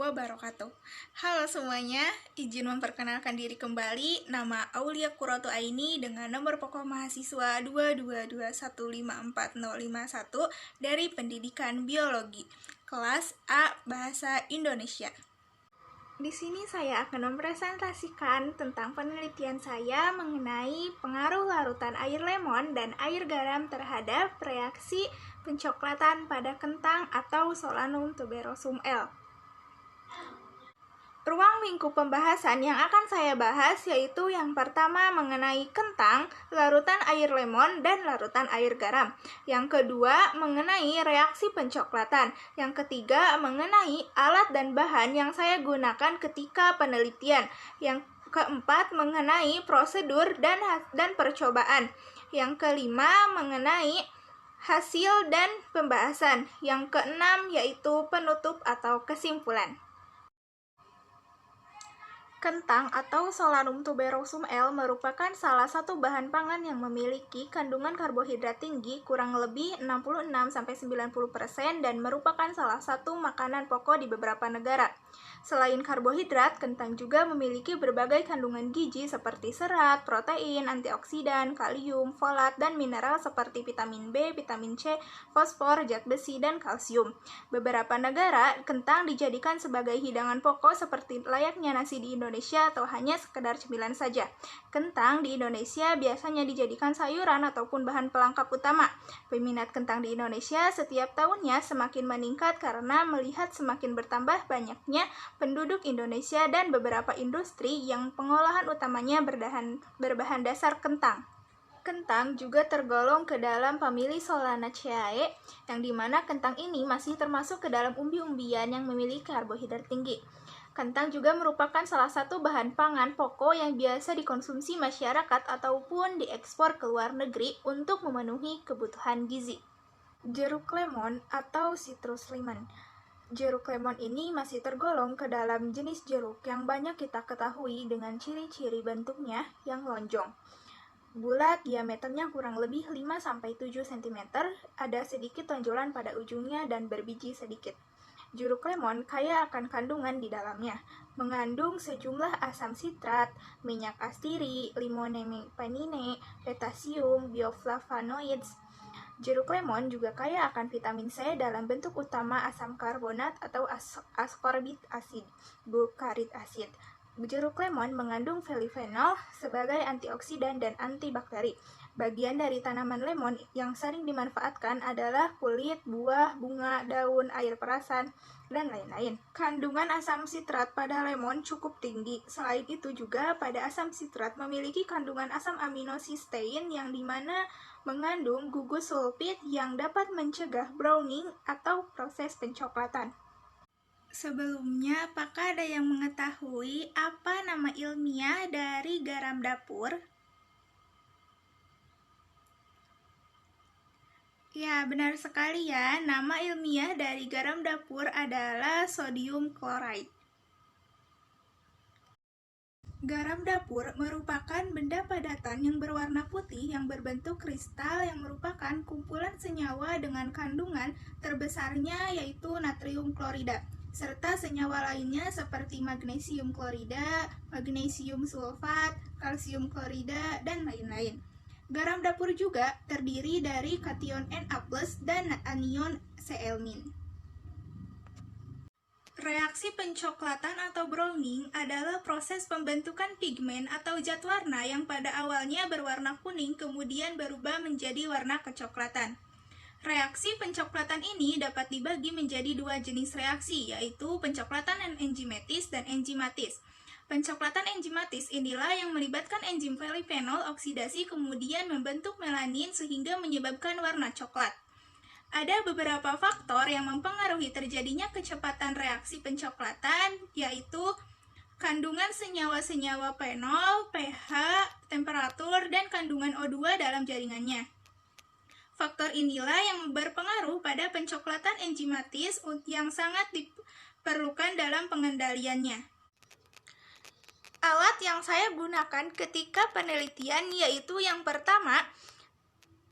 wabarakatuh. Halo semuanya, izin memperkenalkan diri kembali. Nama Aulia Qurratu Aini dengan nomor pokok mahasiswa 222154051 dari Pendidikan Biologi, kelas A Bahasa Indonesia. Di sini saya akan mempresentasikan tentang penelitian saya mengenai pengaruh larutan air lemon dan air garam terhadap reaksi pencoklatan pada kentang atau Solanum tuberosum L. Ruang lingkup pembahasan yang akan saya bahas yaitu yang pertama mengenai kentang, larutan air lemon, dan larutan air garam. Yang kedua mengenai reaksi pencoklatan. Yang ketiga mengenai alat dan bahan yang saya gunakan ketika penelitian. Yang keempat mengenai prosedur dan percobaan. Yang kelima mengenai hasil dan pembahasan. Yang keenam yaitu penutup atau kesimpulan. Kentang atau Solanum tuberosum L merupakan salah satu bahan pangan yang memiliki kandungan karbohidrat tinggi kurang lebih 66-90% dan merupakan salah satu makanan pokok di beberapa negara. Selain karbohidrat, kentang juga memiliki berbagai kandungan gizi seperti serat, protein, antioksidan, kalium, folat, dan mineral seperti vitamin B, vitamin C, fosfor, zat besi, dan kalsium. Beberapa negara, kentang dijadikan sebagai hidangan pokok seperti layaknya nasi di Indonesia atau hanya sekedar cemilan saja. Kentang di Indonesia biasanya dijadikan sayuran ataupun bahan pelengkap utama. Peminat kentang di Indonesia setiap tahunnya semakin meningkat karena melihat semakin bertambah banyaknya penduduk Indonesia dan beberapa industri yang pengolahan utamanya berbahan dasar kentang. Kentang juga tergolong ke dalam famili Solanaceae, yang dimana kentang ini masih termasuk ke dalam umbi-umbian yang memiliki karbohidrat tinggi. Kentang juga merupakan salah satu bahan pangan pokok yang biasa dikonsumsi masyarakat ataupun diekspor ke luar negeri untuk memenuhi kebutuhan gizi. Jeruk lemon atau citrus lemon. Jeruk lemon ini masih tergolong ke dalam jenis jeruk yang banyak kita ketahui dengan ciri-ciri bentuknya yang lonjong. Bulat, diameternya kurang lebih 5-7 cm, ada sedikit tonjolan pada ujungnya dan berbiji sedikit. Jeruk lemon kaya akan kandungan di dalamnya, mengandung sejumlah asam sitrat, minyak astiri, limonene, potassium, bioflavonoids. Jeruk lemon juga kaya akan vitamin C dalam bentuk utama asam karbonat atau ascorbic acid, butyric acid. Jeruk lemon mengandung polyphenol sebagai antioksidan dan antibakteri. Bagian dari tanaman lemon yang sering dimanfaatkan adalah kulit, buah, bunga, daun, air perasan, dan lain-lain. Kandungan asam sitrat pada lemon cukup tinggi. Selain itu juga pada asam sitrat memiliki kandungan asam amino sistein yang dimana mengandung gugus sulfit yang dapat mencegah browning atau proses pencoklatan. Sebelumnya, apakah ada yang mengetahui apa nama ilmiah dari garam dapur? Ya, benar sekali ya. Nama ilmiah dari garam dapur adalah sodium chloride. Garam dapur merupakan benda padatan yang berwarna putih yang berbentuk kristal yang merupakan kumpulan senyawa dengan kandungan terbesarnya yaitu natrium klorida, serta senyawa lainnya seperti magnesium klorida, magnesium sulfat, kalsium klorida, dan lain-lain. Garam dapur juga terdiri dari kation Na+ dan anion Cl-. Reaksi pencoklatan atau browning adalah proses pembentukan pigmen atau zat warna yang pada awalnya berwarna kuning kemudian berubah menjadi warna kecoklatan. Reaksi pencoklatan ini dapat dibagi menjadi dua jenis reaksi, yaitu pencoklatan enzimatis dan enzimatis. Pencoklatan enzimatis inilah yang melibatkan enzim polyphenol oksidasi kemudian membentuk melanin sehingga menyebabkan warna coklat. Ada beberapa faktor yang mempengaruhi terjadinya kecepatan reaksi pencoklatan, yaitu kandungan senyawa-senyawa fenol, pH, temperatur, dan kandungan O2 dalam jaringannya. Faktor inilah yang berpengaruh pada pencoklatan enzimatis yang sangat diperlukan dalam pengendaliannya. Alat yang saya gunakan ketika penelitian yaitu yang pertama,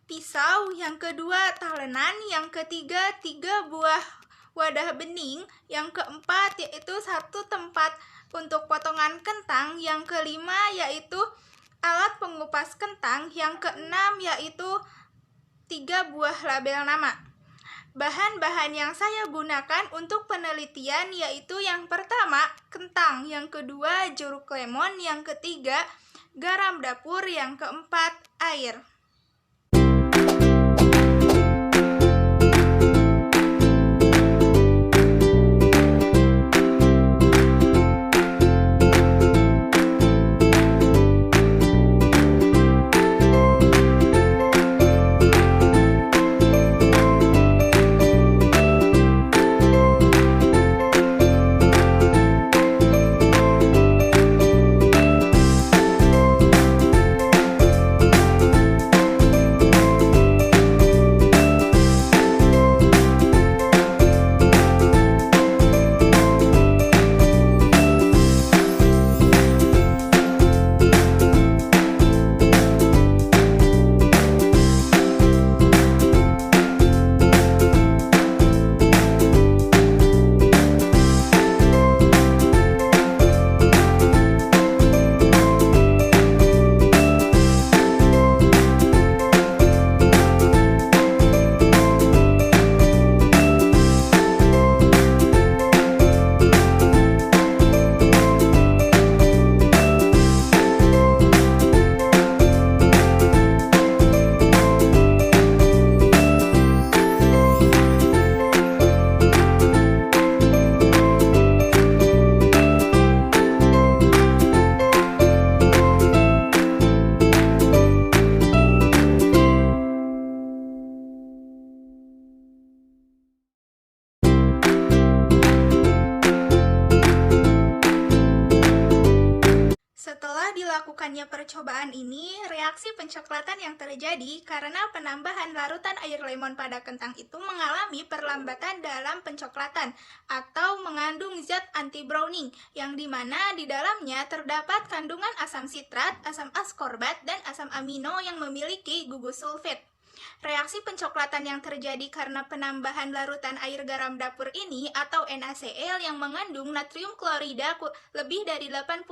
pisau, yang kedua talenan, yang ketiga 3 buah wadah bening, yang keempat yaitu 1 tempat untuk potongan kentang, yang kelima yaitu alat pengupas kentang, yang keenam yaitu 3 buah label nama. Bahan-bahan yang saya gunakan untuk penelitian yaitu yang pertama kentang, yang kedua jeruk lemon, yang ketiga garam dapur, yang keempat air. Setelah dilakukannya percobaan ini, reaksi pencoklatan yang terjadi karena penambahan larutan air lemon pada kentang itu mengalami perlambatan dalam pencoklatan atau mengandung zat anti-browning, yang dimana di dalamnya terdapat kandungan asam sitrat, asam askorbat, dan asam amino yang memiliki gugus sulfit. Reaksi pencoklatan yang terjadi karena penambahan larutan air garam dapur ini atau NaCl yang mengandung natrium klorida lebih dari 80%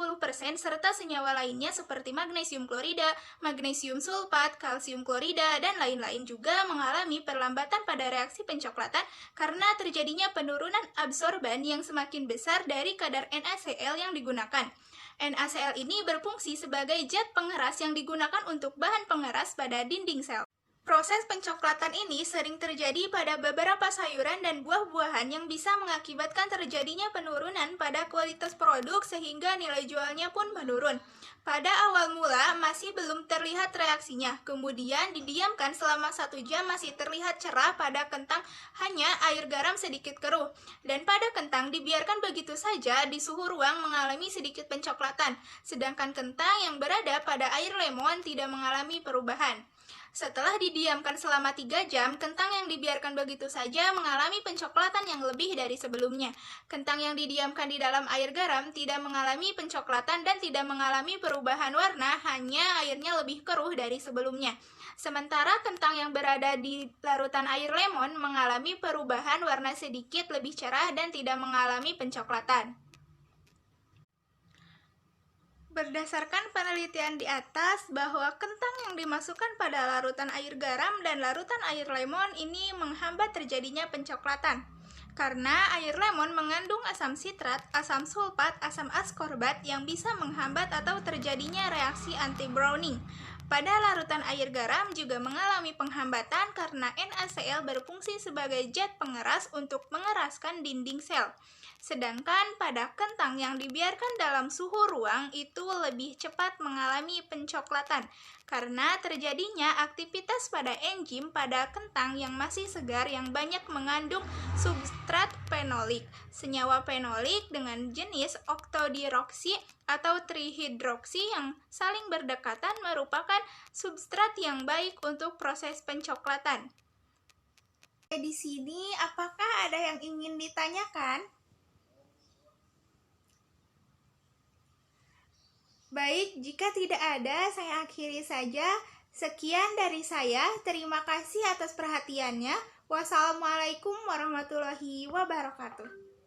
serta senyawa lainnya seperti magnesium klorida, magnesium sulfat, kalsium klorida, dan lain-lain juga mengalami perlambatan pada reaksi pencoklatan karena terjadinya penurunan absorban yang semakin besar dari kadar NaCl yang digunakan. NaCl ini berfungsi sebagai zat pengeras yang digunakan untuk bahan pengeras pada dinding sel. Proses pencoklatan ini sering terjadi pada beberapa sayuran dan buah-buahan yang bisa mengakibatkan terjadinya penurunan pada kualitas produk sehingga nilai jualnya pun menurun. Pada awal mula masih belum terlihat reaksinya, kemudian didiamkan selama 1 jam masih terlihat cerah pada kentang, hanya air garam sedikit keruh. Dan pada kentang dibiarkan begitu saja di suhu ruang mengalami sedikit pencoklatan, sedangkan kentang yang berada pada air lemon tidak mengalami perubahan. Setelah didiamkan selama 3 jam, kentang yang dibiarkan begitu saja mengalami pencoklatan yang lebih dari sebelumnya. Kentang yang didiamkan di dalam air garam tidak mengalami pencoklatan dan tidak mengalami perubahan warna, hanya airnya lebih keruh dari sebelumnya. Sementara kentang yang berada di larutan air lemon mengalami perubahan warna sedikit lebih cerah dan tidak mengalami pencoklatan. Berdasarkan penelitian di atas bahwa kentang yang dimasukkan pada larutan air garam dan larutan air lemon ini menghambat terjadinya pencoklatan. Karena air lemon mengandung asam sitrat, asam sulfat, asam askorbat yang bisa menghambat atau terjadinya reaksi anti-browning. Pada larutan air garam juga mengalami penghambatan karena NaCl berfungsi sebagai zat pengeras untuk mengeraskan dinding sel. Sedangkan pada kentang yang dibiarkan dalam suhu ruang itu lebih cepat mengalami pencoklatan karena terjadinya aktivitas pada enzim pada kentang yang masih segar yang banyak mengandung substrat fenolik. Senyawa fenolik dengan jenis oktodiroksi atau trihidroksi yang saling berdekatan merupakan substrat yang baik untuk proses pencoklatan. Di sini apakah ada yang ingin ditanyakan? Baik, jika tidak ada, saya akhiri saja. Sekian dari saya, terima kasih atas perhatiannya. Wassalamualaikum warahmatullahi wabarakatuh.